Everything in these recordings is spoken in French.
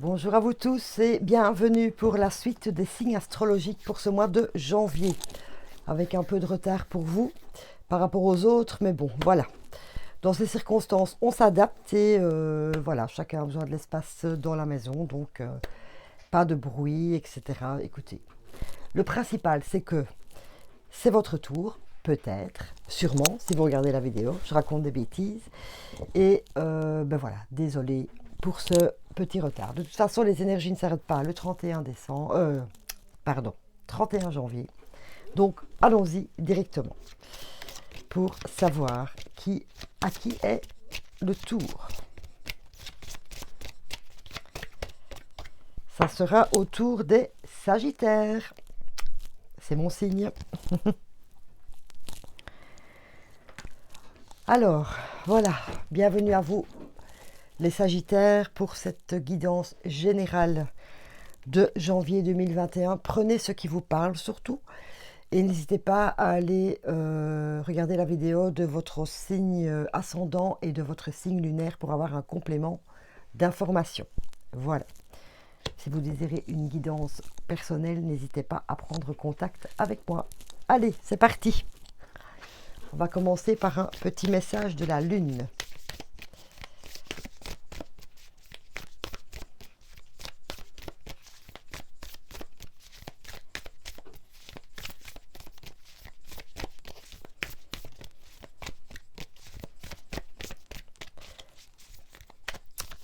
Bonjour à vous tous et bienvenue pour la suite des signes astrologiques pour ce mois de janvier. Avec un peu de retard pour vous par rapport aux autres, mais bon, voilà. Dans ces circonstances, on s'adapte et voilà, chacun a besoin de l'espace dans la maison, donc pas de bruit, etc. Écoutez, le principal, c'est que c'est votre tour, peut-être, sûrement, si vous regardez la vidéo, je raconte des bêtises. Et ben voilà, désolé pour ce petit retard. De toute façon, les énergies ne s'arrêtent pas le 31 décembre, pardon, 31 janvier. Donc, allons-y directement pour savoir à qui est le tour. Ça sera au tour des Sagittaires. C'est mon signe. Alors, voilà, bienvenue à vous, les Sagittaires, pour cette guidance générale de janvier 2021. Prenez ce qui vous parle surtout et n'hésitez pas à aller regarder la vidéo de votre signe ascendant et de votre signe lunaire pour avoir un complément d'information. Voilà. Si vous désirez une guidance personnelle, n'hésitez pas à prendre contact avec moi. Allez, c'est parti. On va commencer par un petit message de la Lune.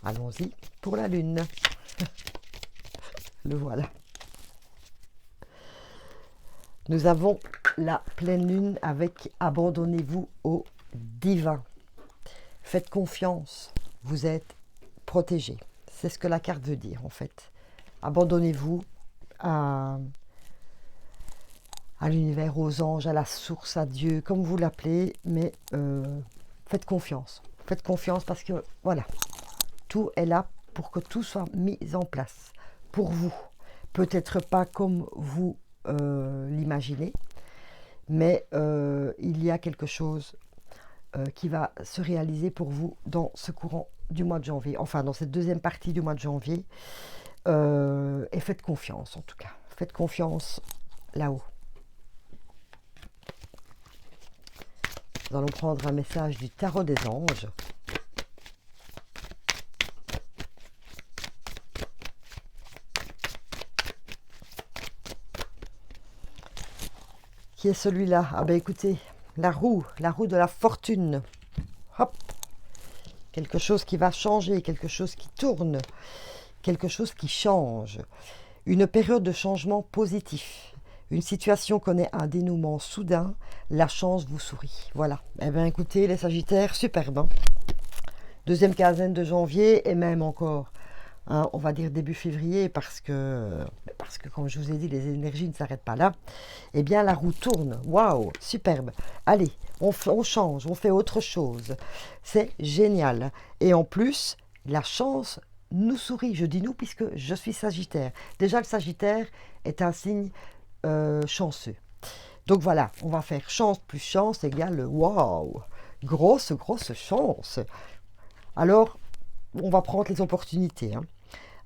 Allons-y pour la Lune. Le voilà. Nous avons la pleine lune avec abandonnez-vous au divin. Faites confiance, vous êtes protégé. C'est ce que la carte veut dire en fait. Abandonnez-vous à l'univers, aux anges, à la source, à Dieu, comme vous l'appelez, mais faites confiance. Faites confiance parce que voilà, tout est là pour que tout soit mis en place pour vous. Peut-être pas comme vous l'imaginez, mais il y a quelque chose qui va se réaliser pour vous dans ce courant du mois de janvier, enfin dans cette deuxième partie du mois de janvier, et faites confiance en tout cas, faites confiance là-haut. Nous allons prendre un message du tarot des anges. Qui est celui-là? Ah ben écoutez, la roue de la fortune. Hop, quelque chose qui va changer, quelque chose qui tourne, quelque chose qui change. Une période de changement positif. Une situation connaît un dénouement soudain, la chance vous sourit. Voilà. Eh bien écoutez, les Sagittaires, superbe. Hein, deuxième quinzaine de janvier et même encore, hein, on va dire début février, parce que comme je vous ai dit, les énergies ne s'arrêtent pas là. Eh bien la roue tourne. Waouh, superbe. Allez, on change, on fait autre chose. C'est génial. Et en plus, la chance nous sourit. Je dis nous puisque je suis Sagittaire. Déjà, le Sagittaire est un signe chanceux. Donc voilà, on va faire chance plus chance égale waouh. Grosse chance. Alors, on va prendre les opportunités. Hein.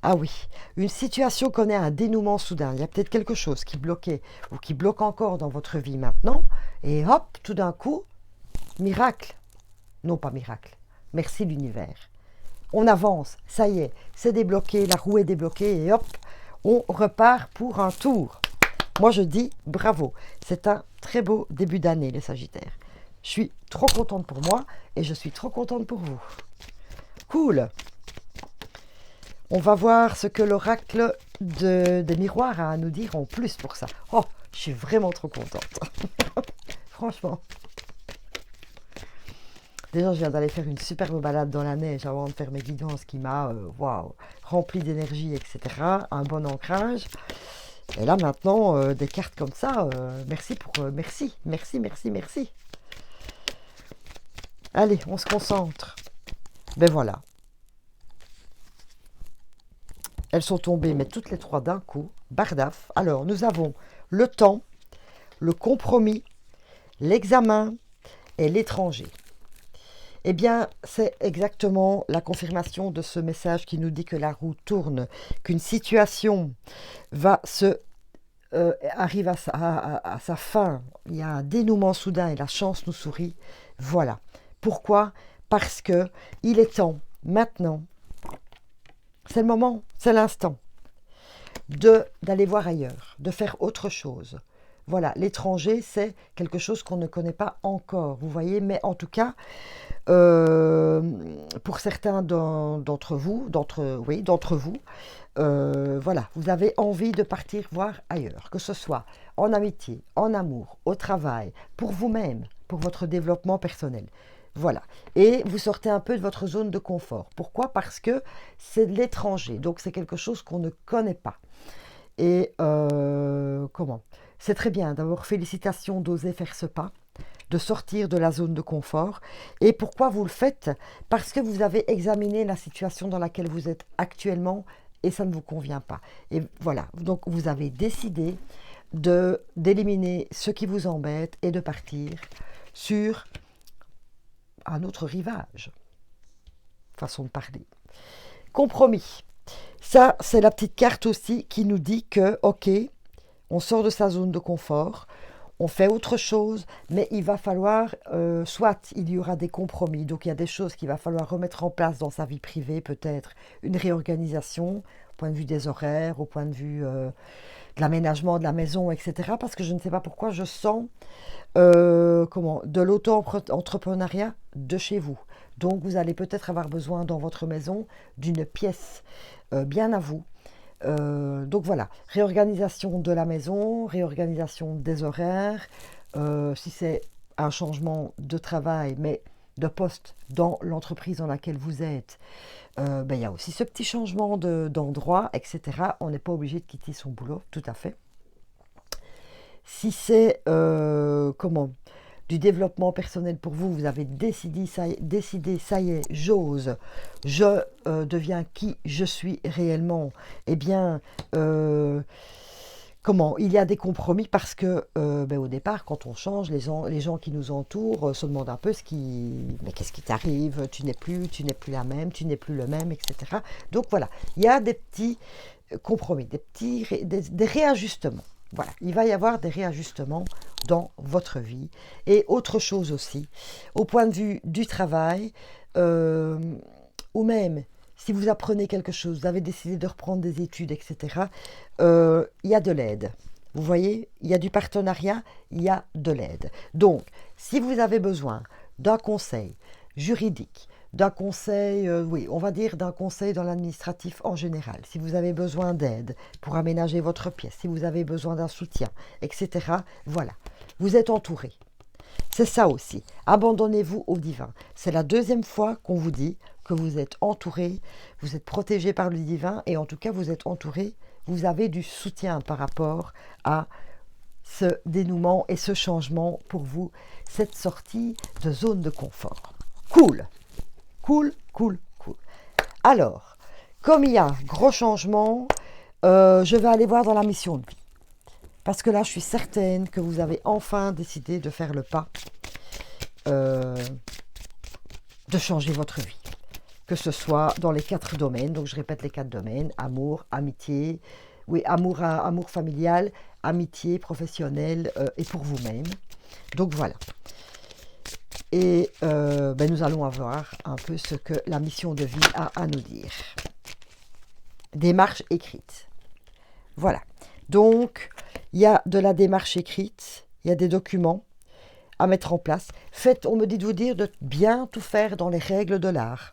Ah oui, une situation connaît un dénouement soudain. Il y a peut-être quelque chose qui bloquait ou qui bloque encore dans votre vie maintenant. Et hop, tout d'un coup, miracle. Non, pas miracle. Merci l'univers. On avance, ça y est, c'est débloqué, la roue est débloquée et hop, on repart pour un tour. Moi je dis bravo, c'est un très beau début d'année les Sagittaires. Je suis trop contente pour moi et je suis trop contente pour vous. Cool. On va voir ce que l'oracle des miroirs a à nous dire en plus pour ça. Oh, je suis vraiment trop contente. Franchement. Déjà, je viens d'aller faire une superbe balade dans la neige avant de faire mes guidances qui m'a rempli d'énergie, etc. Un bon ancrage. Et là, maintenant, des cartes comme ça, merci pour... merci. Allez, on se concentre. Ben voilà. Elles sont tombées, mais toutes les trois d'un coup. Bardaf. Alors, nous avons le temps, le compromis, l'examen et l'étranger. Eh bien, c'est exactement la confirmation de ce message qui nous dit que la roue tourne, qu'une situation va se arrive à sa fin. Il y a un dénouement soudain et la chance nous sourit. Voilà. Pourquoi? Parce que il est temps, maintenant, c'est le moment, c'est l'instant, d'aller voir ailleurs, de faire autre chose. Voilà, l'étranger, c'est quelque chose qu'on ne connaît pas encore, vous voyez, mais en tout cas, pour certains d'entre vous, voilà, vous avez envie de partir voir ailleurs, que ce soit en amitié, en amour, au travail, pour vous-même, pour votre développement personnel. Voilà. Et vous sortez un peu de votre zone de confort. Pourquoi? Parce que c'est de l'étranger, donc c'est quelque chose qu'on ne connaît pas. Et comment? C'est très bien. D'abord, félicitations d'oser faire ce pas, de sortir de la zone de confort. Et pourquoi vous le faites? Parce que vous avez examiné la situation dans laquelle vous êtes actuellement et ça ne vous convient pas. Et voilà, donc vous avez décidé d'éliminer ce qui vous embête et de partir sur un autre rivage. Façon de parler. Compromis. Ça, c'est la petite carte aussi qui nous dit que, ok, on sort de sa zone de confort, on fait autre chose, mais il va falloir, soit il y aura des compromis, donc il y a des choses qu'il va falloir remettre en place dans sa vie privée, peut-être une réorganisation, au point de vue des horaires, au point de vue de l'aménagement de la maison, etc. Parce que je ne sais pas pourquoi je sens de l'auto-entrepreneuriat de chez vous. Donc vous allez peut-être avoir besoin dans votre maison d'une pièce bien à vous. Donc voilà, réorganisation de la maison, réorganisation des horaires, si c'est un changement de travail, mais de poste dans l'entreprise dans laquelle vous êtes, il y a aussi ce petit changement d'endroit, etc. On n'est pas obligé de quitter son boulot, tout à fait. Si c'est du développement personnel pour vous, vous avez décidé, ça y est, j'ose, je deviens qui je suis réellement, eh bien, il y a des compromis parce que au départ, quand on change, les gens qui nous entourent se demandent un peu mais qu'est-ce qui t'arrive, tu n'es plus la même, tu n'es plus le même, etc. Donc voilà, il y a des petits compromis, des réajustements. Voilà, il va y avoir des réajustements dans votre vie. Et autre chose aussi, au point de vue du travail, ou même si vous apprenez quelque chose, vous avez décidé de reprendre des études, etc., il y a de l'aide. Vous voyez, il y a du partenariat, il y a de l'aide. Donc, si vous avez besoin d'un conseil juridique, d'un conseil, on va dire d'un conseil dans l'administratif en général, si vous avez besoin d'aide pour aménager votre pièce, si vous avez besoin d'un soutien, etc., voilà, vous êtes entouré. C'est ça aussi, abandonnez-vous au divin. C'est la deuxième fois qu'on vous dit que vous êtes entouré, vous êtes protégé par le divin, et en tout cas vous êtes entouré, vous avez du soutien par rapport à ce dénouement et ce changement pour vous, cette sortie de zone de confort. Cool! Cool, cool, cool. Alors, comme il y a gros changement, je vais aller voir dans la mission de vie. Parce que là, je suis certaine que vous avez enfin décidé de faire le pas, de changer votre vie. Que ce soit dans les 4 domaines, donc je répète les 4 domaines, amour, amitié, amour familial, amitié professionnelle et pour vous-même. Donc voilà. Et nous allons voir un peu ce que la mission de vie a à nous dire. Démarche écrite. Voilà. Donc, il y a de la démarche écrite, il y a des documents à mettre en place. On me dit de vous dire de bien tout faire dans les règles de l'art.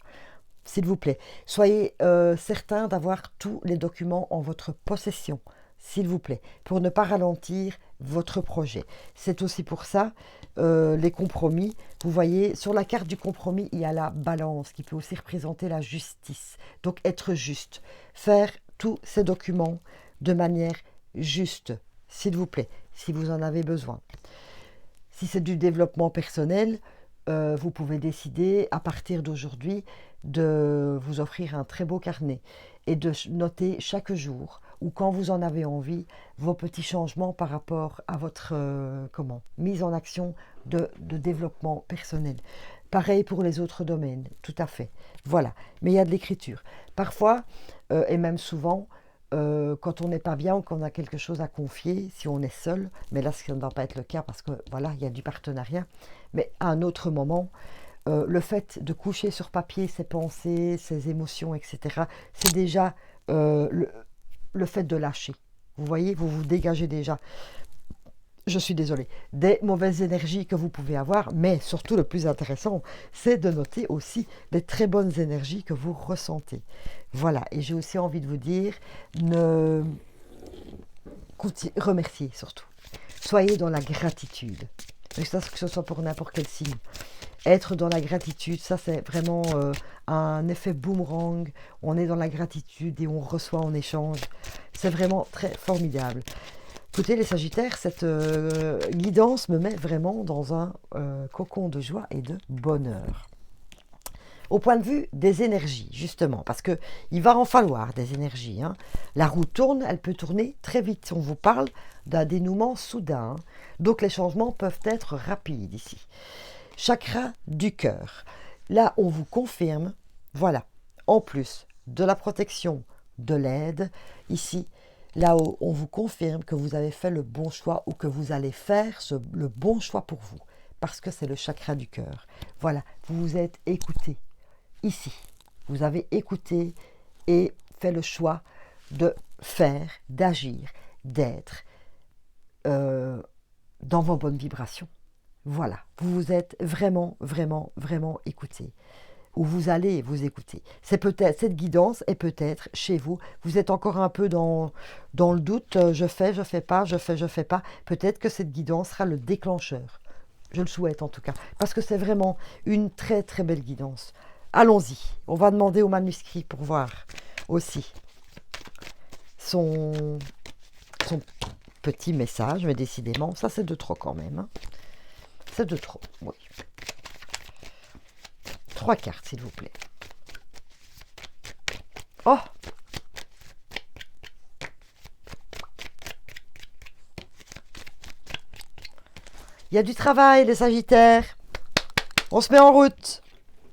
S'il vous plaît, soyez certains d'avoir tous les documents en votre possession, s'il vous plaît, pour ne pas ralentir votre projet. C'est aussi pour ça, les compromis. Vous voyez, sur la carte du compromis, il y a la balance qui peut aussi représenter la justice. Donc, être juste. Faire tous ces documents de manière juste, s'il vous plaît, si vous en avez besoin. Si c'est du développement personnel, vous pouvez décider à partir d'aujourd'hui de vous offrir un très beau carnet et de noter chaque jour ou quand vous en avez envie vos petits changements par rapport à votre mise en action de développement personnel. Pareil pour les autres domaines, tout à fait. Voilà, mais il y a de l'écriture. Parfois, et même souvent, quand on n'est pas bien ou qu'on a quelque chose à confier, si on est seul, mais là, ça ne va pas être le cas parce que voilà, il y a du partenariat, mais à un autre moment, le fait de coucher sur papier ses pensées, ses émotions, etc., c'est déjà le fait de lâcher. Vous voyez, vous vous dégagez déjà, je suis désolée, des mauvaises énergies que vous pouvez avoir, mais surtout le plus intéressant, c'est de noter aussi les très bonnes énergies que vous ressentez. Voilà, et j'ai aussi envie de vous dire, ne... remerciez surtout. Soyez dans la gratitude. Et ça, que ce soit pour n'importe quel signe. Être dans la gratitude, ça c'est vraiment un effet boomerang. On est dans la gratitude et on reçoit en échange. C'est vraiment très formidable. Écoutez les Sagittaires, cette guidance me met vraiment dans un cocon de joie et de bonheur. Au point de vue des énergies, justement, parce qu'il va en falloir des énergies. Hein. La roue tourne, elle peut tourner très vite. On vous parle d'un dénouement soudain. Hein. Donc les changements peuvent être rapides ici. Chakra du cœur. Là, on vous confirme, voilà, en plus de la protection, de l'aide, ici, là-haut, on vous confirme que vous avez fait le bon choix ou que vous allez faire le bon choix pour vous, parce que c'est le chakra du cœur. Voilà, vous vous êtes écouté. Ici, vous avez écouté et fait le choix de faire, d'agir, d'être dans vos bonnes vibrations. Voilà, vous vous êtes vraiment, vraiment, vraiment écouté. Ou vous allez vous écouter. C'est peut-être, cette guidance est peut-être chez vous. Vous êtes encore un peu dans le doute, je fais pas, je fais pas. Peut-être que cette guidance sera le déclencheur. Je le souhaite en tout cas. Parce que c'est vraiment une très, très belle guidance. Allons-y, on va demander au manuscrit pour voir aussi son petit message, mais décidément, ça c'est de trop quand même. Hein. C'est de trop, oui. 3 cartes, s'il vous plaît. Oh! Il y a du travail, les Sagittaires. On se met en route.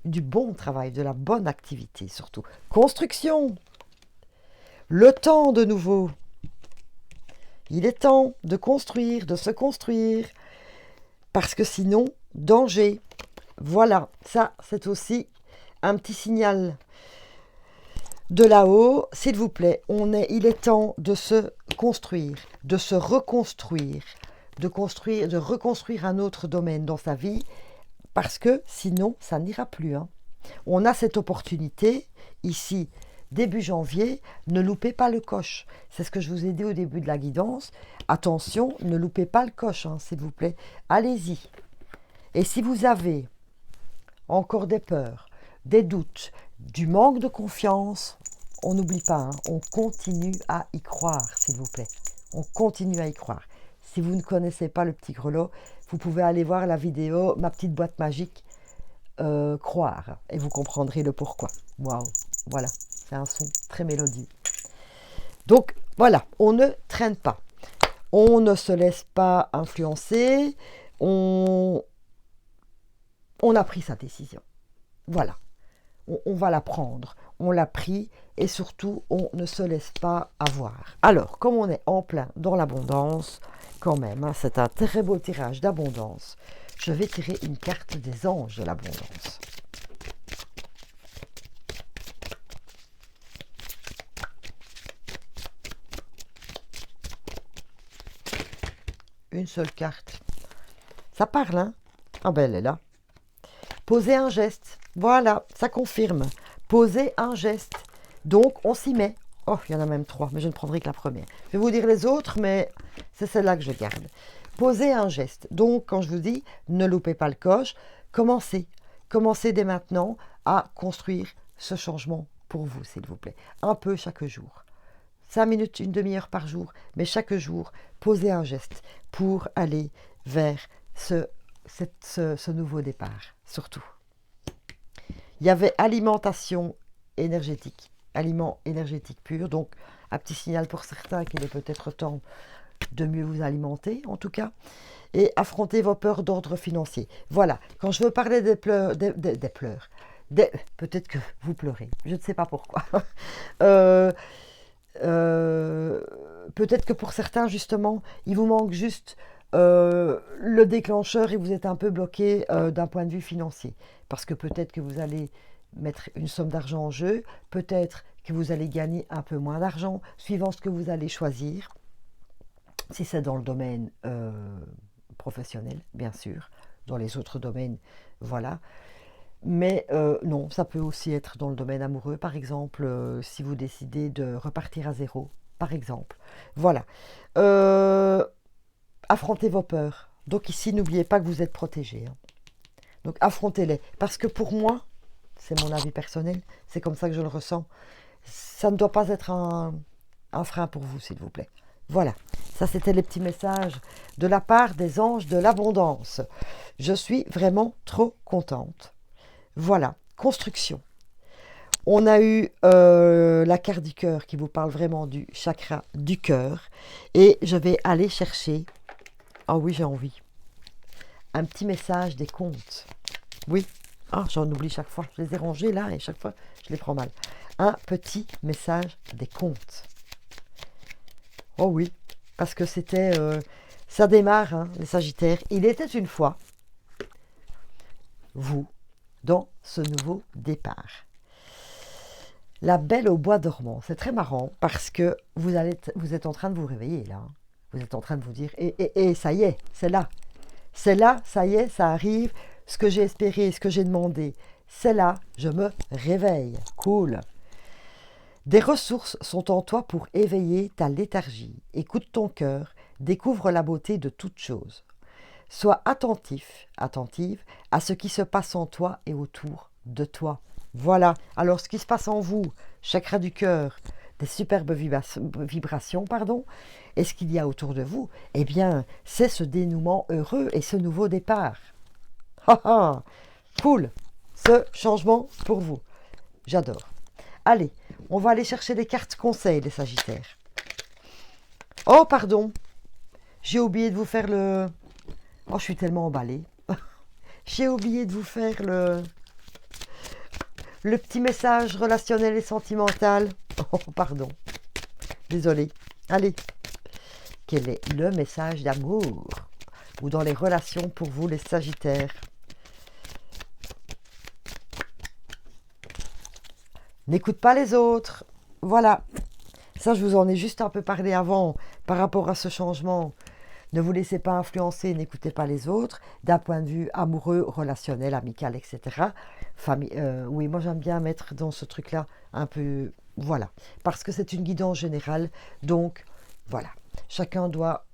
Du bon travail, de la bonne activité surtout. Construction. Le temps de nouveau. Il est temps de construire, de se construire. Parce que sinon, danger. Voilà, ça c'est aussi un petit signal de là-haut. S'il vous plaît, il est temps de se construire, de se reconstruire, de reconstruire un autre domaine dans sa vie. Parce que sinon, ça n'ira plus. Hein. On a cette opportunité ici, début janvier, ne loupez pas le coche. C'est ce que je vous ai dit au début de la guidance. Attention, ne loupez pas le coche, hein, s'il vous plaît. Allez-y. Et si vous avez encore des peurs, des doutes, du manque de confiance, on n'oublie pas, hein, on continue à y croire, s'il vous plaît. On continue à y croire. Si vous ne connaissez pas le petit grelot, vous pouvez aller voir la vidéo, ma petite boîte magique, croire, et vous comprendrez le pourquoi. Waouh, voilà, c'est un son très mélodieux. Donc, voilà, on ne traîne pas. On ne se laisse pas influencer. On a pris sa décision. Voilà, on va la prendre. On l'a pris et surtout, on ne se laisse pas avoir. Alors, comme on est en plein dans l'abondance, quand même, hein, c'est un très beau tirage d'abondance. Je vais tirer une carte des anges de l'abondance. Une seule carte. Ça parle, hein? Ah ben, elle est là. Posez un geste. Voilà, ça confirme. Posez un geste. Donc, on s'y met. Oh, il y en a même 3, mais je ne prendrai que la première. Je vais vous dire les autres, mais c'est celle-là que je garde. Posez un geste. Donc, quand je vous dis, ne loupez pas le coche, commencez. Commencez dès maintenant à construire ce changement pour vous, s'il vous plaît. Un peu chaque jour. 5 minutes, une demi-heure par jour, mais chaque jour, posez un geste pour aller vers ce nouveau départ, surtout. Il y avait alimentation énergétique, aliment énergétique pur, donc un petit signal pour certains qu'il est peut-être temps de mieux vous alimenter en tout cas, et affronter vos peurs d'ordre financier. Voilà, quand je veux parler des pleurs, des pleurs, peut-être que vous pleurez, je ne sais pas pourquoi. Euh, Peut-être que pour certains, justement, il vous manque juste le déclencheur et vous êtes un peu bloqué d'un point de vue financier. Parce que peut-être que vous allez mettre une somme d'argent en jeu, peut-être que vous allez gagner un peu moins d'argent, suivant ce que vous allez choisir. Si c'est dans le domaine professionnel, bien sûr, dans les autres domaines, voilà. Mais non, ça peut aussi être dans le domaine amoureux, par exemple, si vous décidez de repartir à zéro, par exemple. Voilà. Euh, Affrontez vos peurs. Donc ici, n'oubliez pas que vous êtes protégé. Hein. Donc affrontez-les. Parce que pour moi, c'est mon avis personnel, c'est comme ça que je le ressens, ça ne doit pas être un frein pour vous, s'il vous plaît. Voilà, ça c'était les petits messages de la part des anges de l'abondance. Je suis vraiment trop contente. Voilà, construction. On a eu la carte du cœur qui vous parle vraiment du chakra du cœur. Et je vais aller chercher, ah oui j'ai envie, un petit message des contes. Oui, ah j'en oublie chaque fois, je les ai rangés là et chaque fois je les prends mal. Un petit message des contes. Oh oui, parce que c'était, ça démarre, hein, les Sagittaires. Il était une fois, vous, dans ce nouveau départ. La Belle au bois dormant, c'est très marrant parce que vous êtes en train de vous réveiller là. Hein. Vous êtes en train de vous dire, et ça y est, c'est là. C'est là, ça y est, ça arrive. Ce que j'ai espéré, ce que j'ai demandé, c'est là, je me réveille. Cool. Des ressources sont en toi pour éveiller ta léthargie. Écoute ton cœur, découvre la beauté de toute chose. Sois attentif, attentive à ce qui se passe en toi et autour de toi. Voilà, alors ce qui se passe en vous, chakra du cœur, des superbes vibrations, pardon, et ce qu'il y a autour de vous, eh bien, c'est ce dénouement heureux et ce nouveau départ. Ha ha, cool, ce changement pour vous. J'adore. Allez, on va aller chercher des cartes conseils, les Sagittaires. Oh, pardon, j'ai oublié de vous faire le... Oh, je suis tellement emballée. J'ai oublié de vous faire le petit message relationnel et sentimental. Oh, pardon. Désolée. Allez. Quel est le message d'amour ou dans les relations pour vous, les Sagittaires? N'écoute pas les autres. Voilà. Ça, je vous en ai juste un peu parlé avant par rapport à ce changement. Ne vous laissez pas influencer, n'écoutez pas les autres, d'un point de vue amoureux, relationnel, amical, etc. Oui, moi j'aime bien mettre dans ce truc-là un peu... Voilà, parce que c'est une guidance générale, donc voilà. Chacun doit...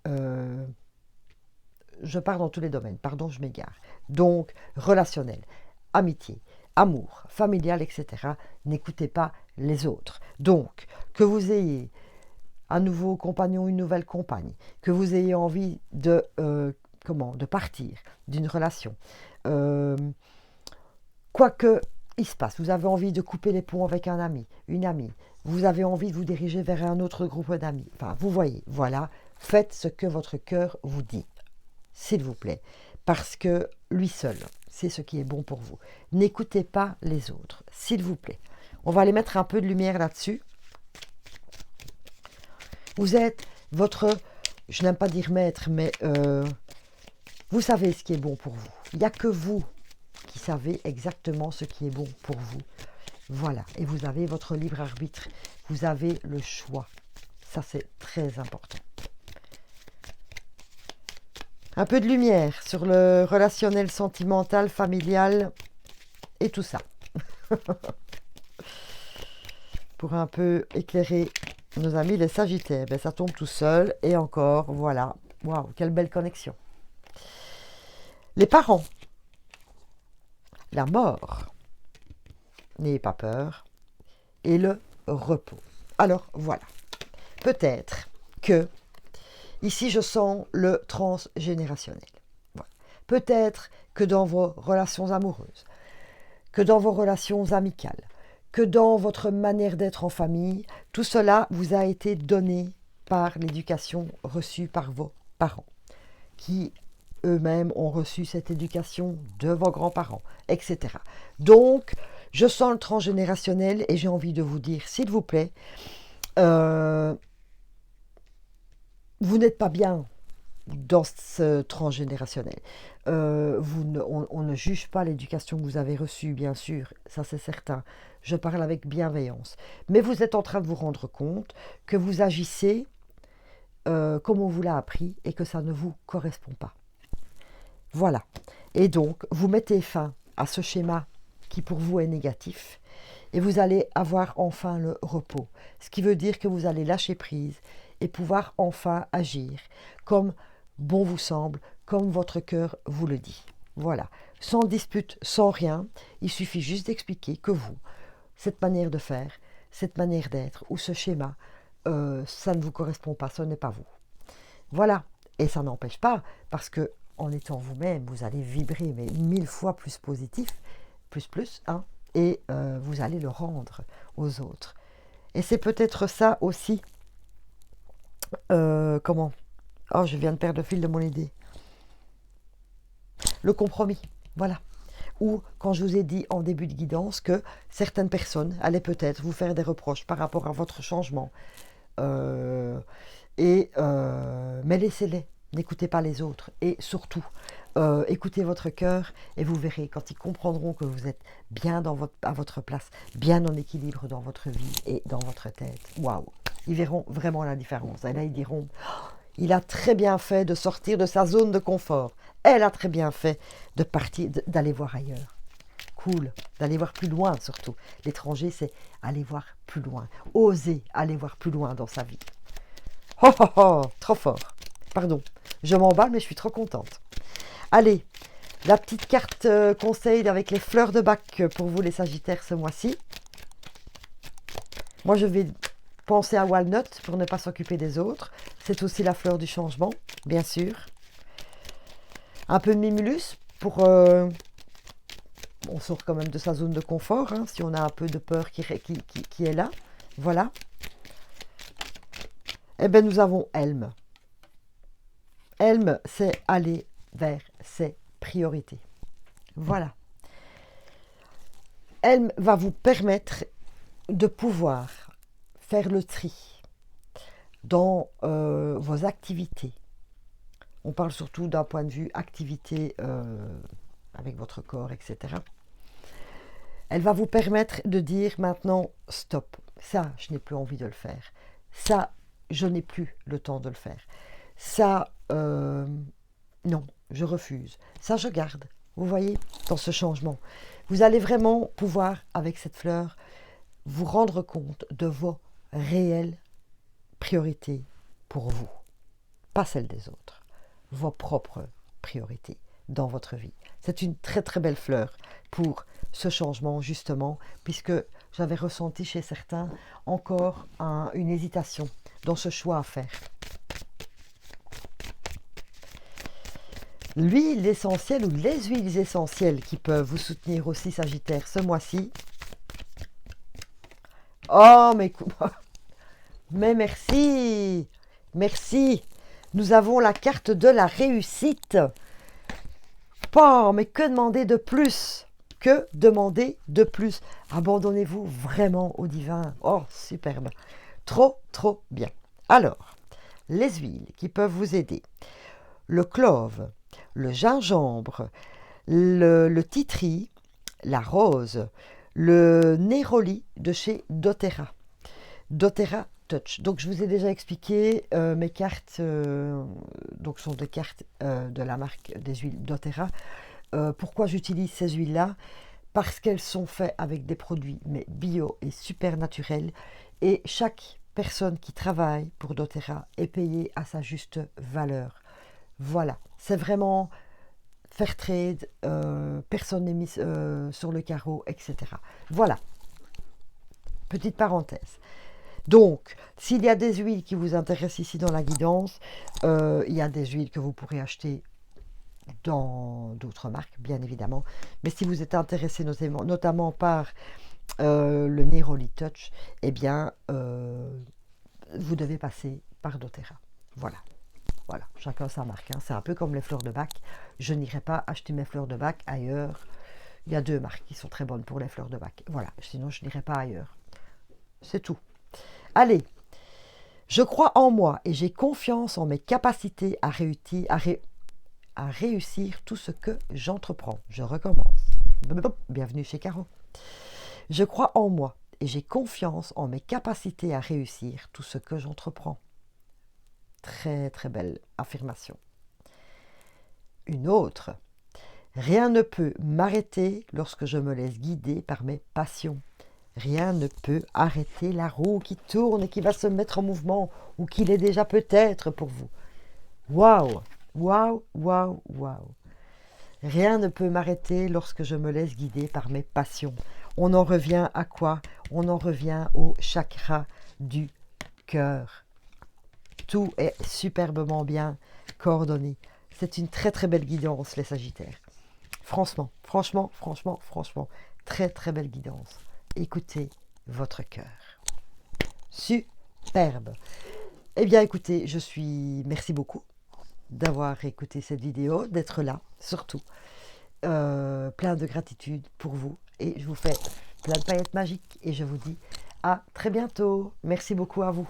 je pars dans tous les domaines, pardon, je m'égare. Donc, relationnel, amitié, amour, familial, etc. N'écoutez pas les autres. Donc, que vous ayez un nouveau compagnon, une nouvelle compagne, que vous ayez envie de, de partir d'une relation, quoi que il se passe, vous avez envie de couper les ponts avec un ami, une amie, vous avez envie de vous diriger vers un autre groupe d'amis, enfin, vous voyez, voilà, faites ce que votre cœur vous dit, s'il vous plaît, parce que lui seul, c'est ce qui est bon pour vous. N'écoutez pas les autres, s'il vous plaît. On va aller mettre un peu de lumière là-dessus. Vous êtes votre, je n'aime pas dire maître, mais vous savez ce qui est bon pour vous. Il n'y a que vous qui savez exactement ce qui est bon pour vous. Voilà, et vous avez votre libre arbitre. Vous avez le choix. Ça, c'est très important. Un peu de lumière sur le relationnel, sentimental, familial et tout ça. Pour un peu éclairer nos amis les Sagittaires. Ben, ça tombe tout seul. Et encore, voilà. Waouh, quelle belle connexion. Les parents. La mort. N'ayez pas peur. Et le repos. Alors, voilà. Peut-être que, ici, je sens le transgénérationnel. Voilà. Peut-être que dans vos relations amoureuses, que dans vos relations amicales, que dans votre manière d'être en famille, tout cela vous a été donné par l'éducation reçue par vos parents, qui eux-mêmes ont reçu cette éducation de vos grands-parents, etc. Donc, je sens le transgénérationnel et j'ai envie de vous dire, s'il vous plaît, vous n'êtes pas bien dans ce transgénérationnel. On ne juge pas l'éducation que vous avez reçue, bien sûr, ça c'est certain. Je parle avec bienveillance. Mais vous êtes en train de vous rendre compte que vous agissez comme on vous l'a appris et que ça ne vous correspond pas. Voilà. Et donc, vous mettez fin à ce schéma qui pour vous est négatif et vous allez avoir enfin le repos. Ce qui veut dire que vous allez lâcher prise et pouvoir enfin agir comme bon vous semble, comme votre cœur vous le dit. Voilà. Sans dispute, sans rien, il suffit juste d'expliquer que vous, cette manière de faire, cette manière d'être ou ce schéma, ça ne vous correspond pas, ce n'est pas vous. Voilà. Et ça n'empêche pas, parce que en étant vous-même, vous allez vibrer mais 1000 fois plus positif, plus, hein, et vous allez le rendre aux autres. Et c'est peut-être ça aussi, comment? Oh, je viens de perdre le fil de mon idée. Le compromis, voilà. Ou quand je vous ai dit en début de guidance que certaines personnes allaient peut-être vous faire des reproches par rapport à votre changement. Mais laissez-les, n'écoutez pas les autres. Et surtout, écoutez votre cœur et vous verrez, quand ils comprendront que vous êtes bien à votre place, bien en équilibre dans votre vie et dans votre tête. Waouh! Ils verront vraiment la différence. Et là, ils diront... Il a très bien fait de sortir de sa zone de confort. Elle a très bien fait de partir, d'aller voir ailleurs. Cool, d'aller voir plus loin surtout. L'étranger, c'est aller voir plus loin. Oser aller voir plus loin dans sa vie. Oh oh oh, trop fort. Pardon, je m'emballe mais je suis trop contente. Allez, la petite carte conseil avec les fleurs de bac pour vous les Sagittaires ce mois-ci. Moi, je vais... Pensez à Walnut pour ne pas s'occuper des autres. C'est aussi la fleur du changement, bien sûr. Un peu de Mimulus pour... on sort quand même de sa zone de confort, hein, si on a un peu de peur qui est là. Voilà. Eh bien, nous avons Helm. Helm, c'est aller vers ses priorités. Voilà. Helm va vous permettre de pouvoir faire le tri dans vos activités. On parle surtout d'un point de vue activité avec votre corps, etc. Elle va vous permettre de dire maintenant stop. Ça, je n'ai plus envie de le faire. Ça, je n'ai plus le temps de le faire. Ça, non, je refuse. Ça, je garde. Vous voyez, dans ce changement. Vous allez vraiment pouvoir, avec cette fleur, vous rendre compte de vos réelles priorités pour vous, pas celles des autres, vos propres priorités dans votre vie. C'est une très très belle fleur pour ce changement justement, puisque j'avais ressenti chez certains encore une hésitation dans ce choix à faire. L'huile essentielle ou les huiles essentielles qui peuvent vous soutenir aussi Sagittaire ce mois-ci. Oh mais merci, merci. Nous avons la carte de la réussite. Oh, mais que demander de plus? Que demander de plus? Abandonnez-vous vraiment au divin. Oh, superbe. Trop, trop bien. Alors, les huiles qui peuvent vous aider. Le clove, le gingembre, le titri, la rose, le néroli de chez doTERRA. doTERRA Touch. Donc, je vous ai déjà expliqué mes cartes, donc sont des cartes de la marque des huiles doTERRA. Pourquoi j'utilise ces huiles-là? Parce qu'elles sont faites avec des produits mais bio et super naturels. Et chaque personne qui travaille pour doTERRA est payée à sa juste valeur. Voilà, c'est vraiment fair trade, personne n'est mis sur le carreau, etc. Voilà, petite parenthèse. Donc, s'il y a des huiles qui vous intéressent ici dans la guidance, il y a des huiles que vous pourrez acheter dans d'autres marques, bien évidemment. Mais si vous êtes intéressé notamment par le Neroli Touch, eh bien, vous devez passer par doTERRA. Voilà. Voilà, chacun sa marque. Hein. C'est un peu comme les fleurs de bac. Je n'irai pas acheter mes fleurs de bac ailleurs. Il y a 2 marques qui sont très bonnes pour les fleurs de bac. Voilà, sinon je n'irai pas ailleurs. C'est tout. Allez, je crois en moi et j'ai confiance en mes capacités à réussir tout ce que j'entreprends. Je recommence. Bienvenue chez Caro. Je crois en moi et j'ai confiance en mes capacités à réussir tout ce que j'entreprends. Très très belle affirmation. Une autre. Rien ne peut m'arrêter lorsque je me laisse guider par mes passions. Rien ne peut arrêter la roue qui tourne et qui va se mettre en mouvement ou qui l'est déjà peut-être pour vous. Waouh, waouh, waouh, waouh. Rien ne peut m'arrêter lorsque je me laisse guider par mes passions. On en revient à quoi? On en revient au chakra du cœur. Tout est superbement bien coordonné. C'est une très très belle guidance, les Sagittaires. Franchement, très très belle guidance. Écoutez votre cœur. Superbe. Eh bien écoutez, merci beaucoup d'avoir écouté cette vidéo, d'être là, surtout. Plein de gratitude pour vous. Et je vous fais plein de paillettes magiques. Et je vous dis à très bientôt. Merci beaucoup à vous.